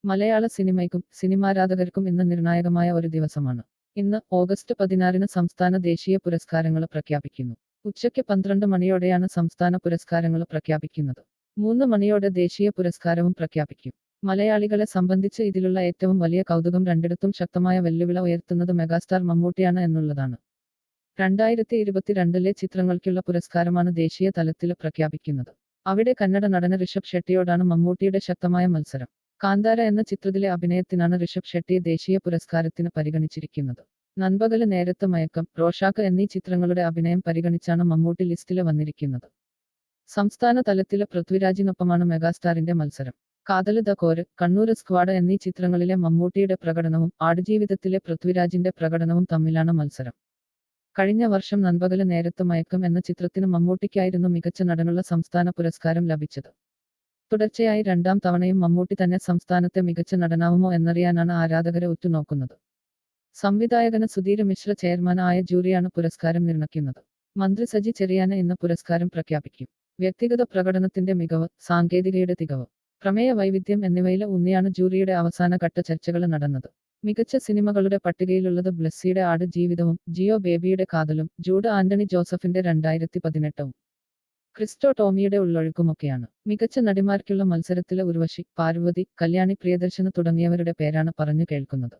മലയാള സിനിമയ്ക്കും സിനിമാരാധകർക്കും ഇന്ന് നിർണായകമായ ഒരു ദിവസമാണ്. ഇന്ന് ഓഗസ്റ്റ് 16-ന് സംസ്ഥാന ദേശീയ പുരസ്കാരങ്ങൾ പ്രഖ്യാപിക്കുന്നു. ഉച്ചയ്ക്ക് 12 മണിയോടെയാണ് സംസ്ഥാന പുരസ്കാരങ്ങൾ പ്രഖ്യാപിക്കുന്നത്. 3 മണിയോടെ ദേശീയ പുരസ്കാരവും പ്രഖ്യാപിക്കും. മലയാളികളെ സംബന്ധിച്ച് ഇതിലുള്ള ഏറ്റവും വലിയ കൗതുകം രണ്ടിടത്തും ശക്തമായ വെല്ലുവിളി ഉയർത്തുന്നത് മെഗാസ്റ്റാർ മമ്മൂട്ടിയാണ് എന്നുള്ളതാണ്. 2022-ലെ ചിത്രങ്ങൾക്കുള്ള പുരസ്കാരമാണ് ദേശീയ തലത്തിൽ പ്രഖ്യാപിക്കുന്നത്. അവിടെ കന്നഡ നടൻ ഋഷഭ് ഷെട്ടിയോടാണ് മമ്മൂട്ടിയുടെ ശക്തമായ മത്സരം. കാന്താര എന്ന ചിത്രത്തിലെ അഭിനയത്തിനാണ് ഋഷഭ് ഷെട്ടിയെ ദേശീയ പുരസ്കാരത്തിന് പരിഗണിച്ചിരിക്കുന്നത്. നൻപകല് നേരത്ത് മയക്കം, റോഷാക്ക് എന്നീ ചിത്രങ്ങളുടെ അഭിനയം പരിഗണിച്ചാണ് മമ്മൂട്ടി ലിസ്റ്റില് വന്നിരിക്കുന്നത്. സംസ്ഥാന തലത്തിലെ പൃഥ്വിരാജിനൊപ്പമാണ് മെഗാസ്റ്റാറിന്റെ മത്സരം. കാതല് ദ കോര്, കണ്ണൂര് സ്ക്വാഡ് എന്നീ ചിത്രങ്ങളിലെ മമ്മൂട്ടിയുടെ പ്രകടനവും ആടുജീവിതത്തിലെ പൃഥ്വിരാജിന്റെ പ്രകടനവും തമ്മിലാണ് മത്സരം. കഴിഞ്ഞ വർഷം നൻപകല് നേരത്ത് മയക്കം എന്ന ചിത്രത്തിന് മമ്മൂട്ടിക്കായിരുന്നു മികച്ച നടനുള്ള സംസ്ഥാന പുരസ്കാരം ലഭിച്ചത്. തുടർച്ചയായി 2ാം തവണയും മമ്മൂട്ടി തന്നെ സംസ്ഥാനത്തെ മികച്ച നടനാവുമോ എന്നറിയാനാണ് ആരാധകരെ ഉറ്റുനോക്കുന്നത്. സംവിധായകന് സുധീർ മിശ്ര ചെയർമാൻ ആയ ജൂറിയാണ് പുരസ്കാരം നിർണയിക്കുന്നത്. മന്ത്രി സജി ചെറിയാന് ഇന്ന് പുരസ്കാരം പ്രഖ്യാപിക്കും. വ്യക്തിഗത പ്രകടനത്തിന്റെ മികവ്, സാങ്കേതികയുടെ തികവ്, പ്രമേയ വൈവിധ്യം എന്നിവയിൽ ഊന്നിയാണ് ജൂറിയുടെ അവസാനഘട്ട ചർച്ചകൾ നടന്നത്. മികച്ച സിനിമകളുടെ പട്ടികയിലുള്ളത് ബ്ലെസ്സിയുടെ ആട് ജീവിതവും ജിയോ ബേബിയുടെ കാതലും ജൂഡ് ആന്റണി ജോസഫിന്റെ 2018-ഉം ക്രിസ്റ്റോ ടോമിയുടെ ഉള്ളൊഴുക്കുമൊക്കെയാണ്. മികച്ച നടിമാർക്കുള്ള മത്സരത്തിലെ ഉർവശി, പാർവതി, കല്യാണി പ്രിയദർശന് തുടങ്ങിയവരുടെ പേരാണ് പറഞ്ഞു കേൾക്കുന്നത്.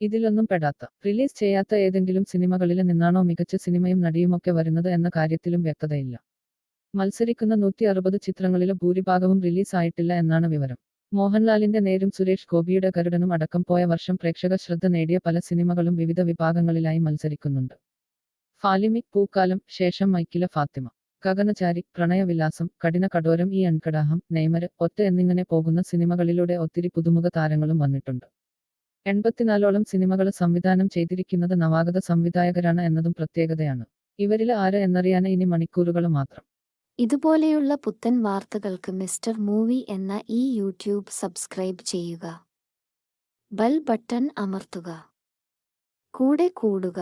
ഇതിലൊന്നും പെടാത്ത, റിലീസ് ചെയ്യാത്ത ഏതെങ്കിലും സിനിമകളിൽ നിന്നാണോ മികച്ച സിനിമയും നടിയുമൊക്കെ വരുന്നത് എന്ന കാര്യത്തിലും വ്യക്തതയില്ല. മത്സരിക്കുന്ന 160 ചിത്രങ്ങളിൽ ഭൂരിഭാഗവും റിലീസ് ആയിട്ടില്ല എന്നാണ് വിവരം. മോഹൻലാലിന്റെ നേരും സുരേഷ് ഗോപിയുടെ ഗരുഡനും അടക്കം പോയ വർഷം പ്രേക്ഷക ശ്രദ്ധ നേടിയ പല സിനിമകളും വിവിധ വിഭാഗങ്ങളിലായി മത്സരിക്കുന്നുണ്ട്. ഫാലിമി, പൂക്കാലം, ശേഷം മൈക്കില ഫാത്തിമ, ഗഗനചാരി, പ്രണയവിലാസം, കഠിന കഠോരം, ഈ അൺകടാഹം, നെയ്മര്, ഒറ്റ എന്നിങ്ങനെ പോകുന്ന സിനിമകളിലൂടെ ഒത്തിരി പുതുമുഖ താരങ്ങളും വന്നിട്ടുണ്ട്. 84ഓളം സിനിമകൾ സംവിധാനം ചെയ്തിരിക്കുന്നത് നവാഗത സംവിധായകരാണ് എന്നതും പ്രത്യേകതയാണ്. ഇവരിൽ ആര് എന്നറിയാൻ ഇനി മണിക്കൂറുകൾ മാത്രം. ഇതുപോലെയുള്ള പുത്തൻ വാർത്തകൾക്ക് മിസ്റ്റർ മൂവി എന്ന ഈ യൂട്യൂബ് സബ്സ്ക്രൈബ് ചെയ്യുക. ബെൽ ബട്ടൺ അമർത്തുക. കൂടെ കൂടുക.